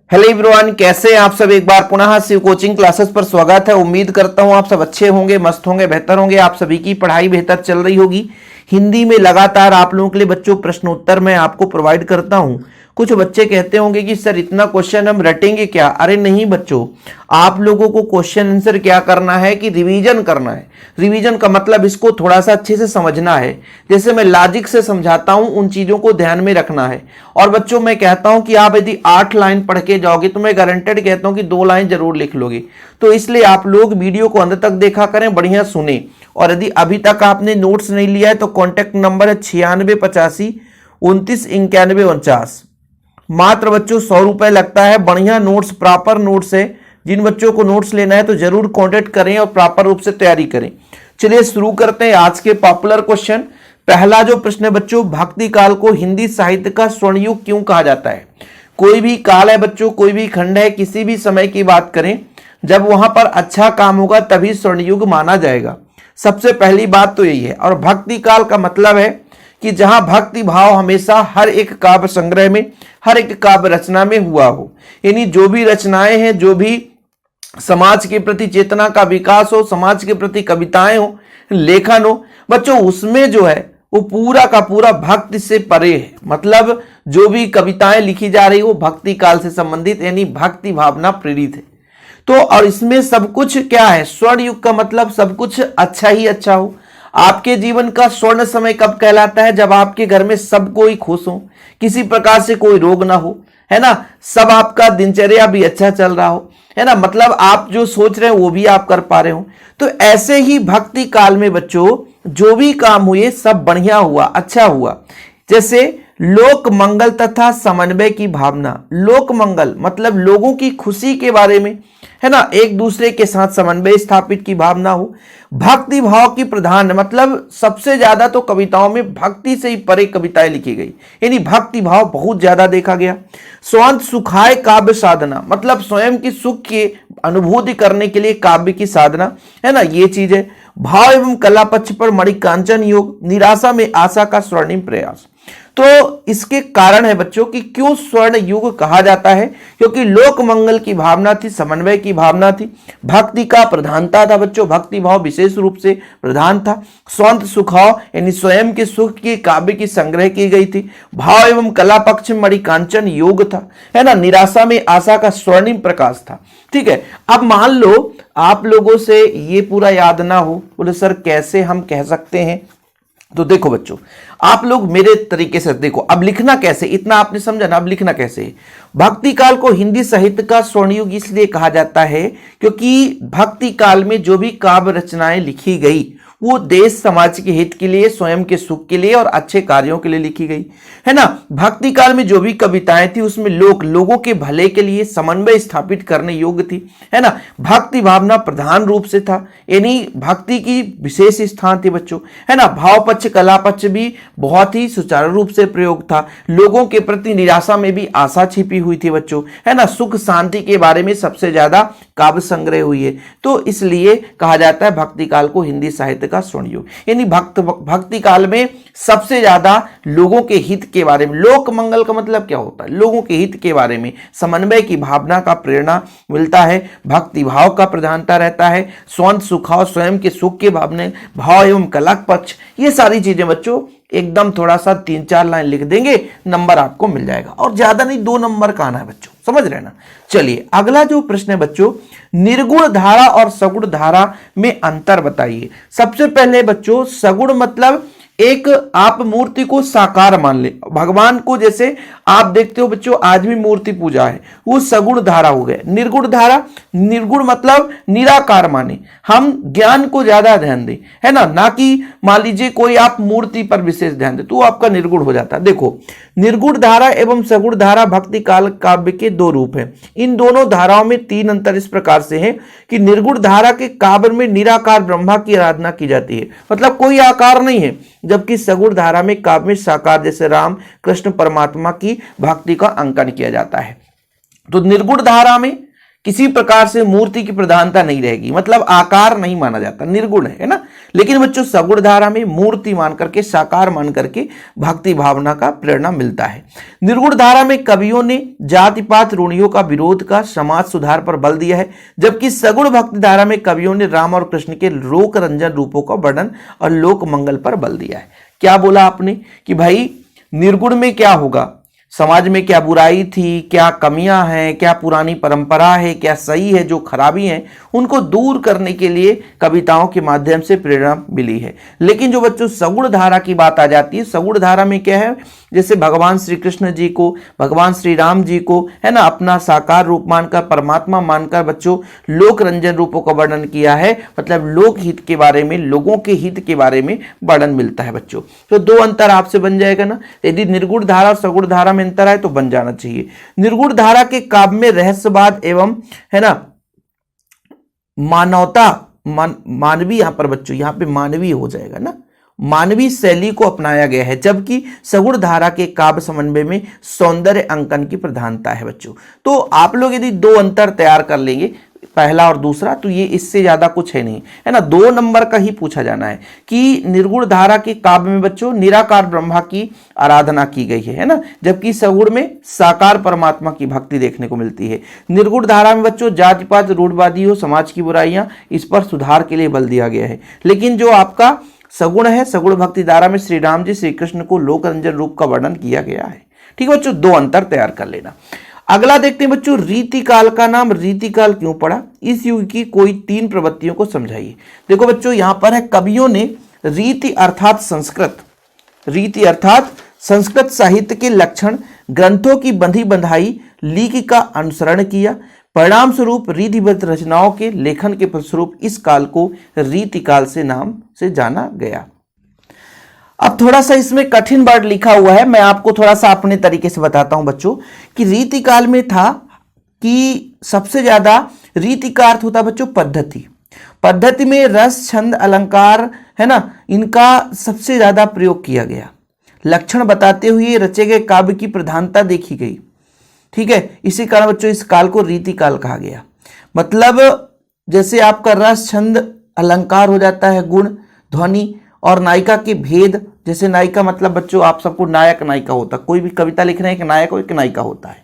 Hello everyone, कैसे हैं आप सब। एक बार पुनः शिव कोचिंग क्लासेस पर स्वागत है। उम्मीद करता हूं आप सब अच्छे होंगे, मस्त होंगे, बेहतर होंगे। आप सभी की पढ़ाई बेहतर चल रही होगी। हिंदी में लगातार आप लोगों के लिए बच्चों प्रश्नोत्तर मैं आपको प्रोवाइड करता हूं। कुछ बच्चे कहते होंगे कि सर इतना क्वेश्चन हम रटेंगे क्या। अरे नहीं बच्चों, आप लोगों को क्वेश्चन आंसर क्या करना है कि रिवीजन करना है। रिवीजन का मतलब इसको थोड़ा सा अच्छे से समझना है। जैसे मैं लॉजिक से समझाता हूं, उन चीजों को ध्यान में रखना है। और बच्चों मैं कहता हूं कि आप यदि 8 लाइन पढ़ के जाओगे तो मैं गारंटेड कहता हूं कि 2 लाइन जरूर लिख लोगे। तो इसलिए आप लोग वीडियो को अंत तक देखा करें, बढ़िया सुने। और यदि अभी तक आपने नोट्स नहीं लिया है तो कॉन्टैक्ट नंबर है 9685299149। मात्र बच्चों 100 रुपए लगता है। बढ़िया नोट्स, प्रॉपर नोट्स है। जिन बच्चों को नोट्स लेना है तो जरूर कांटेक्ट करें और प्रॉपर रूप से तैयारी करें। चलिए शुरू करते हैं आज के पॉपुलर क्वेश्चन। पहला जो प्रश्न है बच्चों, भक्ति काल को हिंदी साहित्य का स्वर्ण युग क्यों कहा जाता है। कोई भी काल है बच्चों, कोई भी खंड है, किसी भी समय की बात करें, जब वहां पर अच्छा काम होगा तभी स्वर्ण युग माना जाएगा। सबसे पहली बात तो यही है। और भक्ति काल का मतलब है कि जहां भक्ति भाव हमेशा हर एक काव्य संग्रह में, हर एक काव्य रचना में हुआ हो। यानी जो भी रचनाएं हैं, जो भी समाज के प्रति चेतना का विकास हो, समाज के प्रति कविताएं हो, लेखन हो बच्चों, उसमें जो है वो पूरा का पूरा भक्ति से परे है। मतलब जो भी कविताएं लिखी जा रही हो भक्ति काल से संबंधित, यानी भक्ति भावना प्रेरित है। तो और इसमें सब कुछ क्या है, स्वर्ण युग का मतलब सब कुछ अच्छा ही अच्छा हो। आपके जीवन का स्वर्ण समय कब कहलाता है, जब आपके घर में सब कोई खुश हो, किसी प्रकार से कोई रोग ना हो, है ना, सब आपका दिनचर्या भी अच्छा चल रहा हो, है ना, मतलब आप जो सोच रहे हैं वो भी आप कर पा रहे हो। तो ऐसे ही भक्ति काल में बच्चों जो भी काम हुए सब बढ़िया हुआ, अच्छा हुआ। जैसे लोक मंगल तथा समन्वय की भावना। लोक मंगल मतलब लोगों की खुशी के बारे में, है ना, एक दूसरे के साथ समन्वय स्थापित की भावना हो। भक्ति भाव की प्रधान मतलब सबसे ज्यादा तो कविताओं में भक्ति से ही परे कविताएं लिखी गई, यानी भक्ति भाव बहुत ज्यादा देखा गया। स्वांत सुखाय काव्य साधना मतलब स्वयं की सुख की अनुभूति करने के लिए काव्य की साधना, है ना, ये चीज है। भाव एवं कला पक्ष पर मणिकांचन योग, निराशा में आशा का स्वर्णिम प्रयास। तो इसके कारण है बच्चों कि क्यों स्वर्ण युग कहा जाता है, क्योंकि लोक मंगल की भावना थी, समन्वय की भावना थी, भक्ति का प्रधानता था बच्चों, भक्ति भाव विशेष रूप से प्रधान था। स्वांत सुखाव यानी स्वयं के सुख की काव्य की संग्रह की गई थी। भाव एवं कला पक्ष में मणिकांचन योग था, है ना, निराशा में आशा का स्वर्णिम प्रकाश था। ठीक है, अब मान लो आप लोगों से ये पूरा याद ना हो, बोले सर कैसे हम कह सकते हैं। तो देखो बच्चों, आप लोग मेरे तरीके से देखो, अब लिखना कैसे, इतना आपने समझा ना, अब लिखना कैसे। भक्ति काल को हिंदी साहित्य का स्वर्ण युग इसलिए कहा जाता है क्योंकि भक्ति काल में जो भी काव्य रचनाएं लिखी गई वो देश समाज के हित के लिए, स्वयं के सुख के लिए और अच्छे कार्यों के लिए लिखी गई, है ना। भक्ति काल में जो भी कविताएं थी उसमें लोगों के भले के लिए समन्वय स्थापित करने योग्य थी, है ना। भक्ति भावना प्रधान रूप से था, यानी भक्ति की विशेष स्थान थी बच्चों, है ना। भाव पक्ष कला पक्ष भी बहुत ही सुचारू रूप से प्रयोग था। लोगों के प्रति निराशा में भी आशा छिपी हुई थी बच्चों, है ना। सुख शांति के बारे में सबसे ज्यादा काव्य संग्रह हुई है। तो इसलिए कहा जाता है भक्ति काल को हिंदी साहित्य का स्वर्ण युग, यानी भक्ति काल में सबसे ज्यादा लोगों के हित के बारे में, लोक मंगल का मतलब क्या होता है, लोगों के हित के बारे में, समन्वय की भावना का प्रेरणा मिलता है। भक्ति भाव का प्रधानता रहता है। स्वांत सुखाव स्वयं के सुख के भाव एवं कला पक्ष, ये सारी चीजें बच्चों एकदम थोड़ा सा 3-4 लाइन लिख देंगे, नंबर आपको मिल जाएगा। और ज्यादा नहीं, 2 नंबर का आना है बच्चों, समझ रहे ना। चलिए अगला जो प्रश्न है बच्चों, निर्गुण धारा और सगुण धारा में अंतर बताइए। सबसे पहले बच्चों, सगुण मतलब एक आप मूर्ति को साकार मान ले, भगवान को जैसे आप देखते हो बच्चों आज भी मूर्ति पूजा है, वो सगुण धारा हो गए। निर्गुण धारा, निर्गुण मतलब निराकार माने, हम ज्ञान को ज्यादा ध्यान दें, है ना, ना कि मान लीजिए कोई आप मूर्ति पर विशेष ध्यान दे तो आपका निर्गुण हो जाता है। देखो निर्गुण धारा एवं सगुण धारा भक्ति काल काव्य के 2 रूप हैं। इन दोनों धाराओं में 3 अंतर इस प्रकार से हैं कि निर्गुण धारा के काव्य में निराकार ब्रह्मा की आराधना की जाती है, मतलब कोई आकार नहीं है, जबकि सगुण धारा में काव्य में साकार जैसे राम कृष्ण परमात्मा की भक्ति का अंकन किया जाता है। तो निर्गुण धारा में किसी प्रकार से मूर्ति की प्रधानता नहीं रहेगी, मतलब आकार नहीं माना जाता, निर्गुण है ना। लेकिन बच्चों सगुण धारा में मूर्ति मान करके, साकार मान करके भक्ति भावना का प्रेरणा मिलता है। निर्गुण धारा में कवियों ने जाति पात रूढ़ियों का विरोध का समाज सुधार पर बल दिया है, जबकि सगुण भक्ति धारा में कवियों ने राम और कृष्ण के लोक रंजन रूपों का वर्णन और लोक मंगल पर बल दिया है। क्या बोला आपने कि भाई निर्गुण में क्या होगा, समाज में क्या बुराई थी, क्या कमियां हैं, क्या पुरानी परंपरा है, क्या सही है, जो खराबी है उनको दूर करने के लिए कविताओं के माध्यम से प्रेरणा मिली है। लेकिन जो बच्चों सगुण धारा की बात आ जाती है, सगुण धारा में क्या है, जैसे भगवान श्री कृष्ण जी को, भगवान श्री राम जी को है ना अपना साकार रूप मानकर, परमात्मा मानकर बच्चों लोक रंजन रूपों का वर्णन किया है, मतलब लोक हित के बारे में, लोगों के हित के बारे में वर्णन मिलता है बच्चों। तो दो अंतर आपसे बन जाएगा ना, यदि निर्गुण धारा और सगुण धारा में अंतर है तो बन जाना चाहिए। निर्गुण धारा के काव्य में रहस्यवाद एवं है ना मानवता, मानवीय, यहां पर बच्चों यहां पे मानवीय हो जाएगा ना, मानवीय शैली को अपनाया गया है, जबकि सगुण धारा के काव्य समन्वय में सौंदर्य अंकन की प्रधानता है बच्चों। तो आप लोग यदि दो अंतर तैयार कर लेंगे, पहला और दूसरा, तो ये इससे ज्यादा कुछ है नहीं, है ना। 2 नंबर का ही पूछा जाना है कि निर्गुण धारा के काव्य में बच्चों निराकार ब्रह्मा की आराधना की गई है ना, जबकि सगुण में साकार परमात्मा की भक्ति देखने को मिलती है। निर्गुण धारा में बच्चों जाति पात रूढ़वादी हो, समाज की बुराइयां, इस पर सुधार के लिए बल दिया गया है। लेकिन जो आपका सगुण है, सगुण भक्ति धारा में श्री राम जी श्री कृष्ण को लोक रंजन रूप का वर्णन किया गया है। ठीक है बच्चों, 2 अंतर तैयार कर लेना। अगला देखते हैं बच्चों, रीतिकाल का नाम रीतिकाल क्यों पड़ा, इस युग की कोई 3 प्रवृत्तियों को समझाइए। देखो बच्चों यहां पर है, कवियों ने रीति अर्थात संस्कृत, रीति अर्थात संस्कृत साहित्य के लक्षण ग्रंथों की बंधी बंधाई लीक का अनुसरण किया। परिणाम स्वरूप रीतिबद्ध रचनाओं के लेखन के फलस्वरूप इस काल को रीतिकाल से नाम से जाना गया। अब थोड़ा सा इसमें कठिन वर्ड लिखा हुआ है, मैं आपको थोड़ा सा अपने तरीके से बताता हूं बच्चों कि रीतिकाल में था कि सबसे ज्यादा रीति का अर्थ होता है बच्चों पद्धति, पद्धति में रस छंद अलंकार है ना, इनका सबसे ज्यादा प्रयोग किया गया। लक्षण बताते हुए रचे गए काव्य की प्रधानता देखी गई। ठीक है, इसी कारण बच्चों इस काल को रीतिकाल कहा गया। मतलब जैसे आपका रस छंद अलंकार हो जाता है, गुण ध्वनि और नायिका के भेद, जैसे नायिका मतलब बच्चों आप सबको नायक नायिका होता, कोई भी कविता लिख रहे हैं, एक नायक और एक नायिका होता है।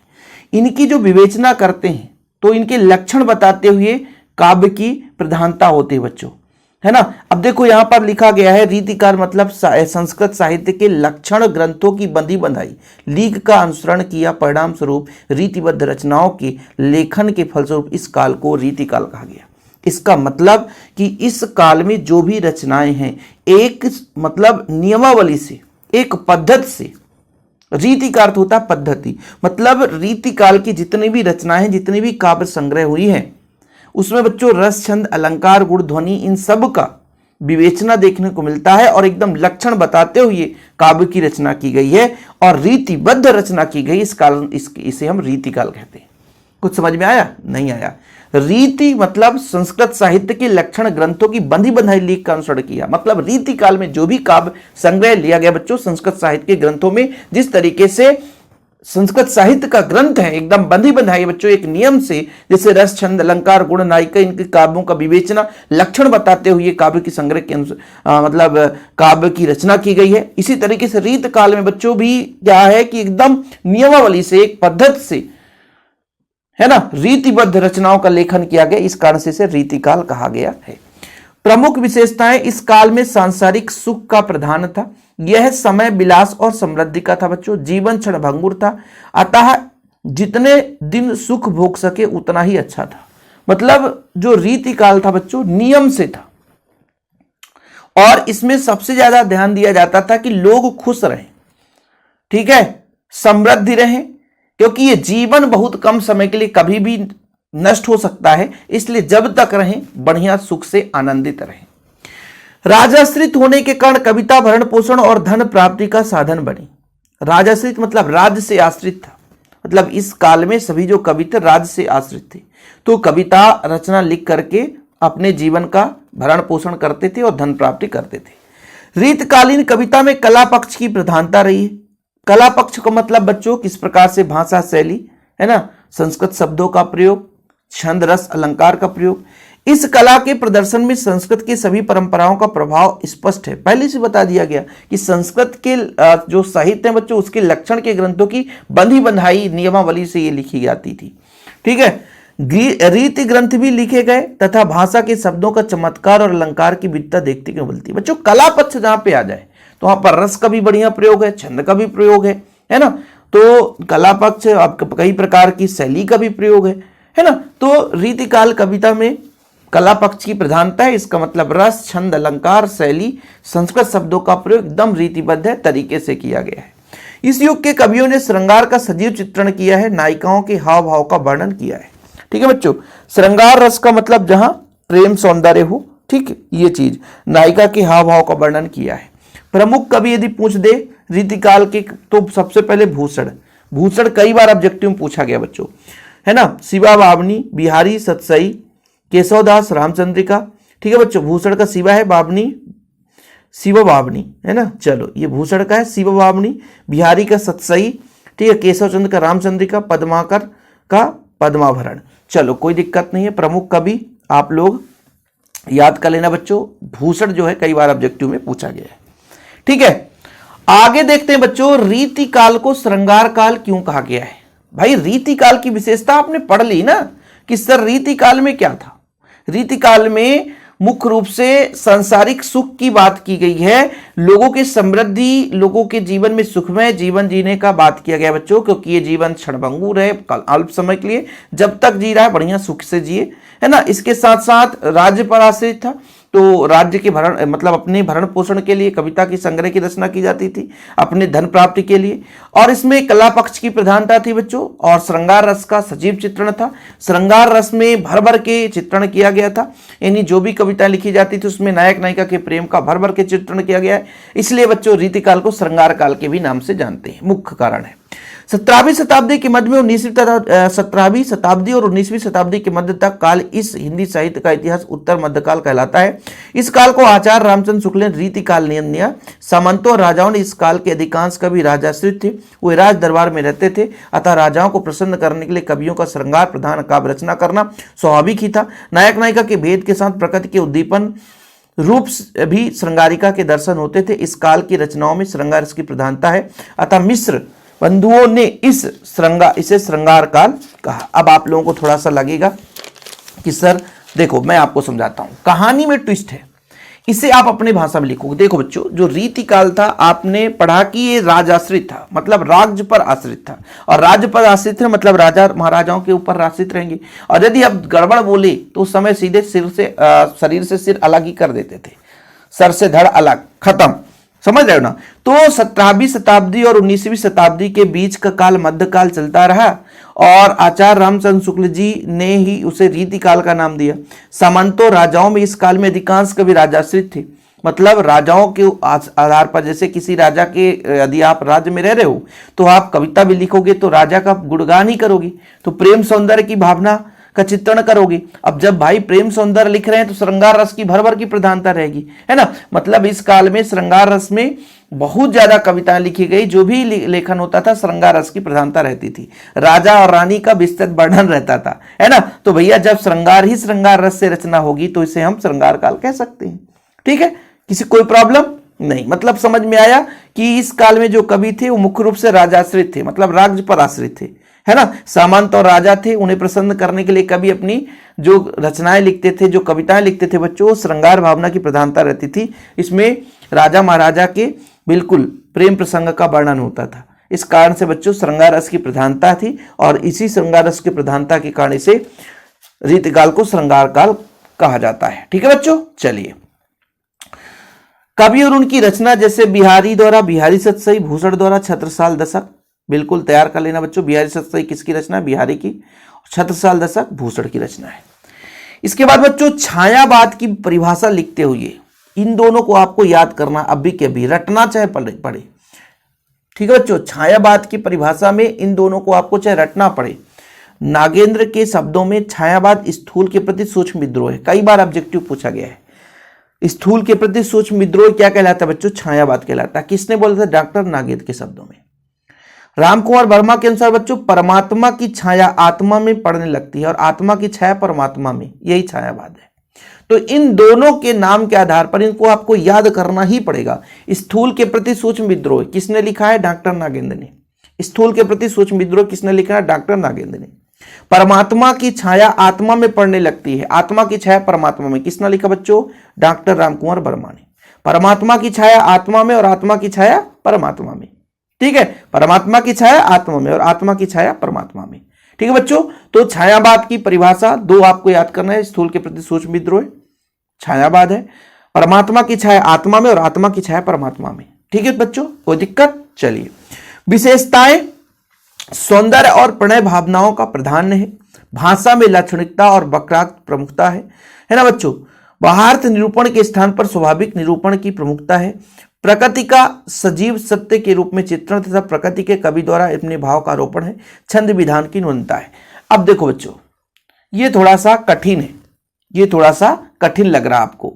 इनकी जो विवेचना करते हैं तो इनके लक्षण बताते हुए काव्य की प्रधानता होती है बच्चों, है ना। अब देखो यहां पर लिखा गया है रीतिकाल मतलब संस्कृत साहित्य के लक्षण ग्रंथों की बंधी बंधाई लीक का अनुसरण किया, परिणाम स्वरूप रीतिबद्ध रचनाओं के लेखन के फलस्वरूप इस काल को रीतिकाल कहा गया। इसका मतलब कि इस काल में जो भी रचनाएं हैं एक मतलब नियमावली से, एक पद्धति से, रीति का अर्थ होता है पद्धति, मतलब रीति काल की जितनी भी रचनाएं हैं, जितनी भी काव्य संग्रह हुई हैं, उसमें बच्चों रस छंद अलंकार गुण ध्वनि इन सब का विवेचना देखने को मिलता है और एकदम लक्षण बताते हुए काव्य की रचना की गई है और रीतिबद्ध रचना की गई। इस काल इसे हम रीतिकाल कहते हैं। कुछ समझ में आया? नहीं आया? रीति मतलब संस्कृत साहित्य के लक्षण ग्रंथों की बंधी बंधाई लीक का अनुसरण किया, मतलब रीति काल में जो भी काव्य संग्रह लिया गया बच्चों संस्कृत साहित्य के ग्रंथों में, जिस तरीके से संस्कृत साहित्य का ग्रंथ है एकदम बंधी बंधाई बच्चों एक नियम से, जैसे रस छंद अलंकार गुण नायिका इनके काव्यों का विवेचना लक्षण बताते हुए काव्य की संग्रह के मतलब काव्य की रचना की गई है। इसी तरीके से रीत काल में बच्चों भी क्या है कि एकदम नियमावली से, एक पद्धति से, है ना, रीतिबद्ध रचनाओं का लेखन किया गया, इस कारण से इसे रीतिकाल कहा गया है। प्रमुख विशेषताएं, इस काल में सांसारिक सुख का प्रधान था, यह समय विलास और समृद्धि का था बच्चों, जीवन क्षणभंगुर था, अतः जितने दिन सुख भोग सके उतना ही अच्छा था। मतलब जो रीतिकाल था बच्चों नियम से था और इसमें सबसे ज्यादा ध्यान दिया जाता था कि लोग खुश रहें, ठीक है, समृद्धि रहें, क्योंकि ये जीवन बहुत कम समय के लिए कभी भी नष्ट हो सकता है, इसलिए जब तक रहें बढ़िया सुख से आनंदित रहें। राजाश्रित होने के कारण कविता भरण पोषण और धन प्राप्ति का साधन बनी। राजाश्रित मतलब राज्य से आश्रित था, मतलब इस काल में सभी जो कवि थे राज्य से आश्रित थे, तो कविता रचना लिख करके अपने जीवन का भरण पोषण करते थे और धन प्राप्ति करते थे। रीतकालीन कविता में कला पक्ष की प्रधानता रही है। कला पक्ष का मतलब बच्चों किस प्रकार से भाषा शैली, है ना, संस्कृत शब्दों का प्रयोग, छंद, रस, अलंकार का प्रयोग। इस कला के प्रदर्शन में संस्कृत की सभी परंपराओं का प्रभाव स्पष्ट है। पहले से बता दिया गया कि संस्कृत के जो साहित्य है बच्चों, उसके लक्षण के ग्रंथों की बंधी बंधाई नियमावली से ये लिखी जाती थी। ठीक है, रीति ग्रंथ भी लिखे गए तथा भाषा के शब्दों का चमत्कार और अलंकार की विविधता देखने को मिलती है। बच्चों कला पक्ष जहां पे आ जाए तो वहां पर रस का भी बढ़िया प्रयोग है, छंद का भी प्रयोग है ना। तो कला पक्ष आपका कई प्रकार की शैली का भी प्रयोग है ना। तो रीतिकाल कविता में कला पक्ष की प्रधानता है। इसका मतलब रस, छंद, अलंकार, शैली, संस्कृत शब्दों का प्रयोग एकदम रीतिबद्ध तरीके से किया गया है। इस युग के कवियों ने श्रृंगार का सजीव चित्रण किया है, नायिकाओं के हाव भाव का वर्णन किया है। ठीक है बच्चों, श्रृंगार रस का मतलब जहां प्रेम सौंदर्य हो, ठीक है, ये चीज, नायिका के हाव भाव का वर्णन किया है। प्रमुख कवि यदि पूछ दे रीतिकाल के तो सबसे पहले भूषण। भूषण कई बार ऑब्जेक्टिव में पूछा गया बच्चों, है ना। शिवा बावनी, बिहारी सतसई, केशवदास, रामचंद्रिका। ठीक है बच्चों, भूषण का शिवा है, बावनी शिव बावनी, है ना। चलो ये भूषण का है शिव बावनी, बिहारी का सतसई, ठीक है, केशवचंद्र का रामचंद्रिका, पद्माकर का पद्माभरण। चलो कोई दिक्कत नहीं है। प्रमुख कवि आप लोग याद कर लेना बच्चों। भूषण जो है कई बार ऑब्जेक्टिव में पूछा गया है। ठीक है, आगे देखते हैं बच्चों, रीतिकाल को श्रृंगार काल क्यों कहा गया है। भाई रीतिकाल की विशेषता आपने पढ़ ली ना कि सर रीतिकाल में क्या था। रीतिकाल में मुख्य रूप से सांसारिक सुख की बात की गई है, लोगों की समृद्धि, लोगों के जीवन में सुखमय जीवन जीने का बात किया गया बच्चों, क्योंकि ये जीवन क्षणभंगुर है, अल्प समय के लिए, जब तक जी रहा है बढ़िया सुख से जिए, है ना। इसके साथ साथ राज्य पर आश्रित था, तो राज्य के भरण मतलब अपने भरण पोषण के लिए कविता की संग्रह की रचना की जाती थी, अपने धन प्राप्ति के लिए। और इसमें कला पक्ष की प्रधानता थी बच्चों, और श्रृंगार रस का सजीव चित्रण था। श्रृंगार रस में भर भर के चित्रण किया गया था, यानी जो भी कविता लिखी जाती थी उसमें नायक नायिका के प्रेम का भर भर के चित्रण किया गया है। इसलिए बच्चों रीतिकाल को श्रृंगार काल के भी नाम से जानते हैं, मुख्य कारण है। 17वीं शताब्दी के मध्य में 17वीं शताब्दी और 19वीं शताब्दी के मध्य तक काल इस हिंदी साहित्य का इतिहास उत्तर मध्यकाल कहलाता है। इस काल को आचार्य रामचंद्र शुक्ल ने रीतिकाल नियंत्रण। सामंतों और राजाओं ने इस काल के अधिकांश कवि राजाश्रित थे, वे राज दरबार में रहते थे, अतः राजाओं को प्रसन्न करने के लिए कवियों का श्रृंगार प्रधान काव्य रचना करना स्वाभाविक ही था। नायक नायिका के भेद के साथ प्रकृति के उद्दीपन रूप भी श्रृंगारिका के दर्शन होते थे। इस काल की रचनाओं में श्रृंगार की प्रधानता है, अतः मिश्र बंधुओं ने इसे श्रृंगार काल कहा। अब आप लोगों को थोड़ा सा लगेगा कि सर देखो मैं आपको समझाता हूं, कहानी में ट्विस्ट है, इसे आप अपने भाषा में लिखोगे। देखो बच्चों, जो रीतिकाल था आपने पढ़ा कि ये राज आश्रित था, मतलब राज्य पर आश्रित था, और राज्य पर आश्रित है मतलब राजा महाराजाओं के ऊपर आश्रित रहेंगे। और यदि आप गड़बड़ बोले तो उस समय सीधे शरीर से सिर अलग ही कर देते थे, सर से धड़ अलग, खत्म, समझ रहे हो ना। तो 17वीं शताब्दी और 19वीं शताब्दी के बीच का काल मध्यकाल चलता रहा, और आचार्य रामचंद्र शुक्ल जी ने ही उसे रीतिकाल का नाम दिया। सामंतों राजाओं में इस काल में अधिकांश कवि राजाश्रित थे, मतलब राजाओं के आधार पर, जैसे किसी राजा के यदि आप राज्य में रह रहे हो तो आप कविता भी लिखोगे तो राजा का गुणगान ही करोगे, तो प्रेम सौंदर्य की भावना का चित्रण करोगे। अब जब भाई प्रेम सौंदर्य लिख रहे हैं तो श्रृंगार रस की भर भर की प्रधानता रहेगी, है ना। मतलब इस काल में श्रृंगार रस में बहुत ज्यादा कविताएं लिखी गई, जो भी लेखन होता था श्रृंगार रस की प्रधानता रहती थी, राजा और रानी का विस्तृत वर्णन रहता था, है ना। तो भैया जब श्रृंगार ही श्रृंगार रस से रचना होगी तो इसे हम श्रृंगार काल कह सकते हैं। ठीक है, किसी कोई प्रॉब्लम नहीं। मतलब समझ में आया कि इस काल में जो कवि थे वो मुख्य रूप से राजाश्रित थे, मतलब राज्य पर आश्रित थे, है ना। सामंत और राजा थे, उन्हें प्रसन्न करने के लिए कवि अपनी जो रचनाएं लिखते थे, जो कविताएं लिखते थे बच्चों, श्रृंगार भावना की प्रधानता रहती थी। इसमें राजा महाराजा के बिल्कुल प्रेम प्रसंग का वर्णन होता था। इस कारण से बच्चों श्रृंगार रस की प्रधानता थी, और इसी श्रृंगार रस की प्रधानता के कारण इसे रीतिकाल को श्रृंगार काल कहा जाता है। ठीक है बच्चों, चलिए कवि और उनकी रचना, जैसे बिहारी द्वारा बिहारी सतसई, भूषण द्वारा छत्रसाल दशक, बिल्कुल तैयार कर लेना बच्चों। बिहारी सतसई किसकी रचना है? बिहारी की। छत्रसाल दशक भूषण की रचना है। इसके बाद बच्चों छायावाद की परिभाषा लिखते हुए इन दोनों को आपको याद करना, अभी के अभी रटना चाहे पढ़े। ठीक है बच्चों, छायावाद की परिभाषा में इन दोनों को आपको चाहे रटना पड़े। नागेंद्र के शब्दों में छायावाद स्थूल के प्रति सूक्ष्म विद्रोह है, कई बार ऑब्जेक्टिव पूछा गया है। स्थूल के प्रति सूक्ष्म विद्रोह क्या कहलाता है बच्चों? छायावाद कहलाता है। किसने बोला था? डॉक्टर नागेंद्र के शब्दों में। रामकुमार वर्मा के अनुसार बच्चों परमात्मा की छाया आत्मा में पड़ने लगती है और आत्मा की छाया परमात्मा में, यही छायावाद है। तो इन दोनों के नाम के आधार पर इनको आपको याद करना ही पड़ेगा। स्थूल के प्रति सूक्ष्म विद्रोह किसने लिखा है? डॉक्टर नागेंद्र ने। स्थूल के प्रति सूक्ष्म विद्रोह किसने लिखा है? डॉक्टर नागेंद्र ने। परमात्मा की छाया आत्मा में पड़ने लगती है, आत्मा की छाया परमात्मा में, किसने लिखा बच्चों? डॉक्टर रामकुमार वर्मा ने। परमात्मा की छाया आत्मा में और आत्मा की छाया परमात्मा में, ठीक है। परमात्मा की छाया आत्मा में और आत्मा की छाया परमात्मा में, ठीक है बच्चों। तो छायावाद की परिभाषा दो आपको याद करना है, स्थूल के प्रति सूक्ष्म विद्रोह छायावाद है, परमात्मा की छाया आत्मा में और आत्मा की छाया परमात्मा में, ठीक है बच्चों, कोई दिक्कत? चलिए, विशेषताएं सौंदर्य और प्रणय भावनाओं का प्राधान्य है, भाषा में लाक्षणिकता और वक्रार्थ प्रमुखता है ना बच्चों। बाहार्थ निरूपण के स्थान पर स्वाभाविक निरूपण की प्रमुखता है, प्रकृति का सजीव सत्य के रूप में चित्रण तथा प्रकृति के कवि द्वारा अपने भाव का आरोपण है, छंद विधान की न्यूनता है। अब देखो बच्चों, ये थोड़ा सा कठिन है, ये थोड़ा सा कठिन लग रहा आपको।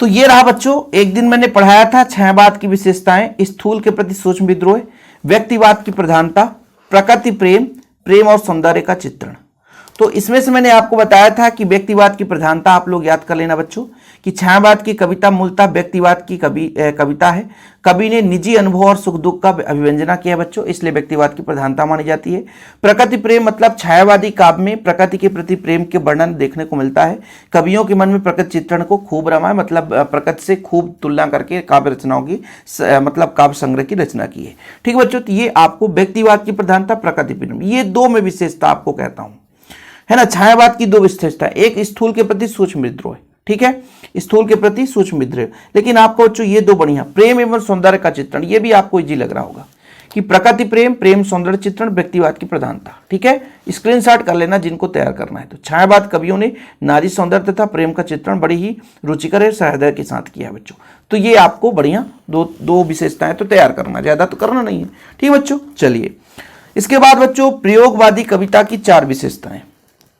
तो ये रहा बच्चों, एक दिन मैंने पढ़ाया था छायावाद की विशेषताएं, स्थूल के प्रति सूक्ष्म विद्रोह, व्यक्तिवाद की प्रधानता, प्रकृति प्रेम, प्रेम और सौंदर्य का चित्रण। तो इसमें से मैंने आपको बताया था कि व्यक्तिवाद की प्रधानता आप लोग याद कर लेना बच्चों, कि छायावाद की कविता मूलतः व्यक्तिवाद की कविता है। कवि ने निजी अनुभव और सुख दुख का अभिव्यंजना किया बच्चों, इसलिए व्यक्तिवाद की प्रधानता मानी जाती है। प्रकृति प्रेम मतलब छायावादी काव्य में प्रकृति के प्रति प्रेम के वर्णन देखने को मिलता है। कवियों के मन में प्रकृति चित्रण को खूब रमा है, मतलब प्रकृति से खूब तुलना करके काव्य रचनाओं की मतलब काव्य संग्रह की रचना की है, ठीक है बच्चों। तो ये आपको व्यक्तिवाद की प्रधानता, प्रकृति प्रेम, ये दो में विशेषता आपको कहता हूं, है ना। छायावाद की दो विशेषता, एक स्थूल के प्रति सूक्ष्म विद्रोह, ठीक है, स्थूल के प्रति सूक्ष्म विद्रोह। लेकिन आपको बच्चों ये दो बढ़िया, प्रेम एवं सौंदर्य का चित्रण, ये भी आपको इजी लग रहा होगा कि प्रकृति प्रेम, प्रेम सौंदर्य चित्रण, व्यक्तिवाद की प्रधानता, ठीक है। स्क्रीनशॉट कर लेना जिनको तैयार करना है। तो छायावाद कवियों ने नारी सौंदर्य तथा प्रेम का चित्रण बड़ी ही रुचिकर और सहृदय के साथ किया बच्चों। तो ये आपको बढ़िया दो विशेषताएं तो तैयार करना, ज्यादा तो करना नहीं है, ठीक है बच्चों। चलिए, इसके बाद बच्चों प्रयोगवादी कविता की 4 विशेषताएं,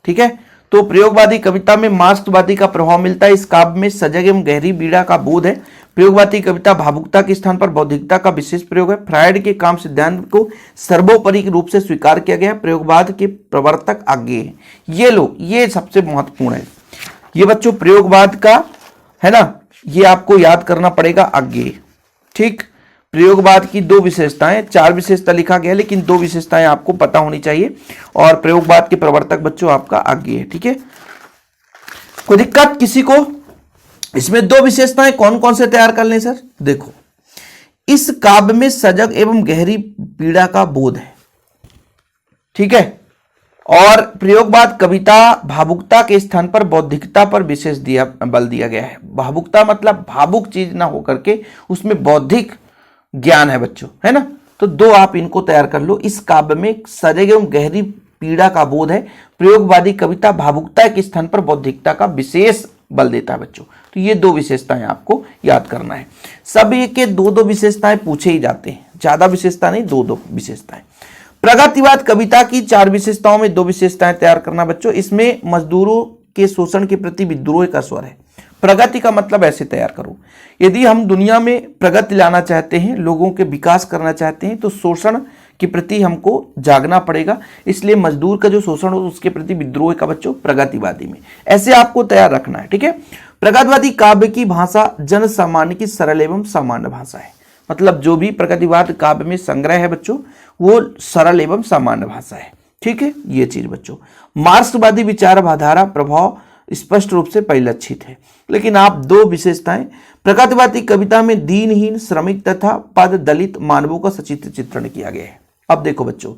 ठीक है। तो प्रयोगवादी कविता में मार्क्सवादी का प्रभाव मिलता है। इस काव्य में सजग एवं गहरी पीड़ा का बोध है। प्रयोगवादी कविता भावुकता के स्थान पर बौद्धिकता का विशेष प्रयोग है। फ्रायड के काम सिद्धांत को सर्वोपरि रूप से स्वीकार किया गया है। प्रयोगवाद के प्रवर्तक आगे हैं, ये लोग, ये सबसे महत्वपूर्ण है। ये बच्चों प्रयोगवाद का है ना, ये आपको याद करना पड़ेगा आगे, ठीक। प्रयोगवाद की 2 विशेषताएं, 4 विशेषता लिखा गया, लेकिन 2 विशेषताएं आपको पता होनी चाहिए। और प्रयोगवाद के प्रवर्तक बच्चों आपका आगे है, ठीक है। कोई दिक्कत किसी को? इसमें 2 विशेषताएं कौन कौन से तैयार कर लें सर? देखो, इस काव्य में सजग एवं गहरी पीड़ा का बोध है, ठीक है। और प्रयोगवाद कविता भावुकता के स्थान पर बौद्धिकता पर विशेष बल दिया गया है। भावुकता मतलब भावुक चीज ना होकर के उसमें बौद्धिक ज्ञान है बच्चों, है ना। तो 2 आप इनको तैयार कर लो। इस काव्य में सजग एवं गहरी पीड़ा का बोध है। प्रयोगवादी कविता भावुकता के स्थान पर बौद्धिकता का विशेष बल देता है बच्चों। तो ये 2 विशेषताएं आपको याद करना है। सभी के 2-2 विशेषताएं पूछे ही जाते हैं, ज्यादा विशेषता नहीं, 2-2 विशेषताएं। प्रगतिवाद कविता की 4 विशेषताओं में 2 विशेषताएं तैयार करना बच्चों। इसमें मजदूरों के शोषण के प्रति विद्रोह का स्वर है। प्रगति का मतलब ऐसे तैयार करो, यदि हम दुनिया में प्रगति लाना चाहते हैं, लोगों के विकास करना चाहते हैं, तो शोषण के प्रति हमको जागना पड़ेगा। इसलिए मजदूर का जो शोषण हो उसके प्रति विद्रोह का बच्चों प्रगतिवादी में, ऐसे आपको तैयार रखना है, ठीक है। प्रगतिवादी काव्य की भाषा जन सामान्य की सरल एवं सामान्य भाषा है। मतलब जो भी प्रगतिवाद काव्य में संग्रह है बच्चों, वो सरल एवं सामान्य भाषा है, ठीक है। ये चीज बच्चों, मार्क्सवादी विचारधारा प्रभाव स्पष्ट रूप से परिलक्षित है। लेकिन आप 2 विशेषताएं, प्रगतिवादी कविता में दीनहीन, श्रमिक तथा पद दलित मानवों का सचित्र चित्रण किया गया है। अब देखो बच्चों,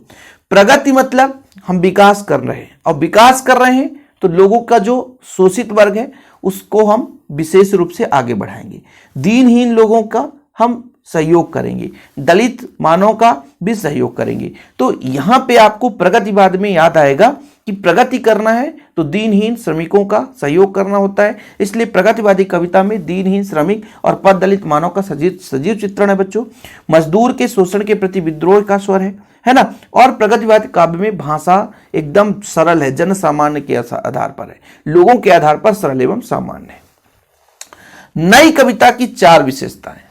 प्रगति मतलब हम विकास कर रहे हैं, और विकास कर रहे हैं तो लोगों का जो शोषित वर्ग है उसको हम विशेष रूप से आगे बढ़ाएंगे। दीनहीन लोगों का हम सहयोग करेंगे, दलित मानव का भी सहयोग करेंगे। तो यहां पे आपको प्रगतिवाद में याद आएगा कि प्रगति करना है तो दीनहीन श्रमिकों का सहयोग करना होता है। इसलिए प्रगतिवादी कविता में दीनहीन, श्रमिक और पद दलित मानव का सजीव चित्रण है बच्चों। मजदूर के शोषण के प्रति विद्रोह का स्वर है ना। और प्रगतिवादी काव्य में भाषा एकदम सरल है, जन सामान्य के आधार पर है, लोगों के आधार पर सरल एवं सामान्य है। नई कविता की 4 विशेषताएं।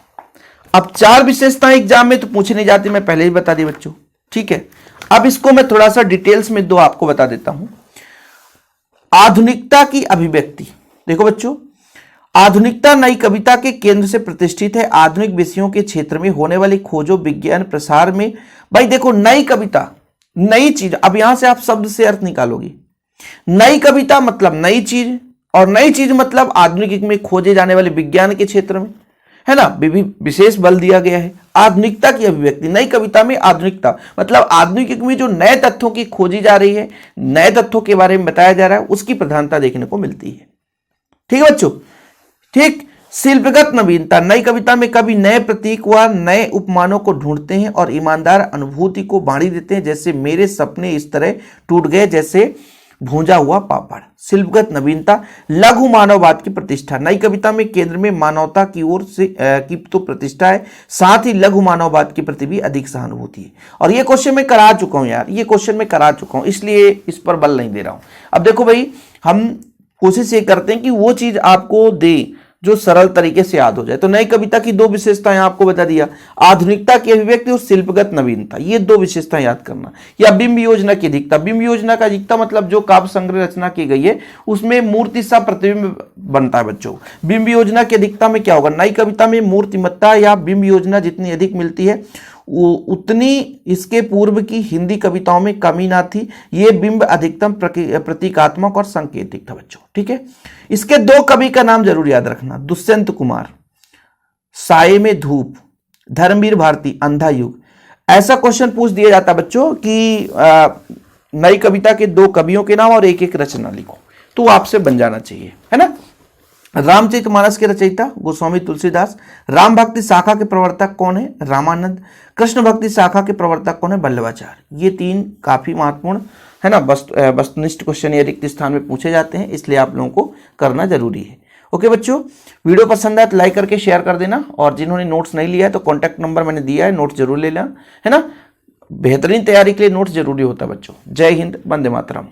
अब 4 विशेषताएं एग्जाम में तो पूछे नहीं जाती, मैं पहले ही बता दी बच्चों, ठीक है। अब इसको मैं थोड़ा सा डिटेल्स में 2 आपको बता देता हूं। आधुनिकता की अभिव्यक्ति, देखो बच्चों, आधुनिकता नई कविता के केंद्र से प्रतिष्ठित है। आधुनिक विषयों के क्षेत्र में होने वाली खोजों, विज्ञान, प्रसार में, भाई देखो नई कविता, नई चीज, अब यहां से आप शब्द से अर्थ निकालोगे। नई कविता मतलब नई चीज, और नई चीज मतलब आधुनिक युग में खोजे जाने वाले विज्ञान के क्षेत्र में, है ना, विशेष बल दिया गया है। आधुनिकता की अभिव्यक्ति, नई कविता में आधुनिकता मतलब आधुनिक युग में जो नए तथ्यों की खोजी जा रही है, नए तथ्यों के बारे में बताया जा रहा है, उसकी प्रधानता देखने को मिलती है। ठीक है बच्चों, ठीक। शिल्पगत नवीनता, नई कविता में कवि नए प्रतीक व नए उपमानों को ढूंढते हैं और ईमानदार अनुभूति को बांधी देते हैं, जैसे मेरे सपने इस तरह टूट गए जैसे भूंजा हुआ पापड़। शिल्पगत नवीनता। लघु मानववाद की प्रतिष्ठा, नई कविता में केंद्र में मानवता की ओर से की तो प्रतिष्ठा है, साथ ही लघु मानववाद के प्रति भी अधिक सहानुभूति है। और ये क्वेश्चन मैं करा चुका हूं यार, ये क्वेश्चन मैं करा चुका हूं, इसलिए इस पर बल नहीं दे रहा हूं। अब देखो भाई, हम कोशिश ये करते हैं कि वो चीज आपको दे जो सरल तरीके से याद हो जाए। तो नई कविता की 2 विशेषताएं आपको बता दिया, आधुनिकता की अभिव्यक्ति और शिल्पगत नवीनता, ये 2 विशेषताएं याद करना। या बिंब योजना की अधिकता, बिंब योजना का अधिकता मतलब जो काव्य संग्रह रचना की गई है उसमें मूर्ति सा प्रतिबिंब बनता है बच्चों। बिंब योजना की अधिकता में क्या होगा, नई कविता में मूर्तिमत्ता या बिंब योजना जितनी अधिक मिलती है उतनी इसके पूर्व की हिंदी कविताओं में कमी ना थी। ये बिंब अधिकतम प्रतीकात्मक और सांकेतिक था बच्चों, ठीक है। इसके 2 कवि का नाम जरूर याद रखना, दुष्यंत कुमार साये में धूप, धर्मवीर भारती अंधा युग। ऐसा क्वेश्चन पूछ दिया जाता बच्चों कि नई कविता के 2 कवियों के नाम और एक रचना लिखो, तो आपसे बन जाना चाहिए, है ना। रामचरितमानस के रचयिता गोस्वामी तुलसीदास। राम भक्ति शाखा के प्रवर्तक कौन है, रामानंद। कृष्ण भक्ति शाखा के प्रवर्तक कौन है, वल्लभाचार्य। ये 3 काफी महत्वपूर्ण, है ना, वस्तुनिष्ठ क्वेश्चन ये रिक्त स्थान में पूछे जाते हैं, इसलिए आप लोगों को करना जरूरी है। ओके बच्चों, वीडियो पसंद आए तो लाइक करके शेयर कर देना, और जिन्होंने नोट्स नहीं लिया है तो कॉन्टैक्ट नंबर मैंने दिया है, नोट्स जरूर ले लेना, है ना। बेहतरीन तैयारी के लिए नोट्स जरूरी होता है बच्चों। जय हिंद, वंदे मातरम।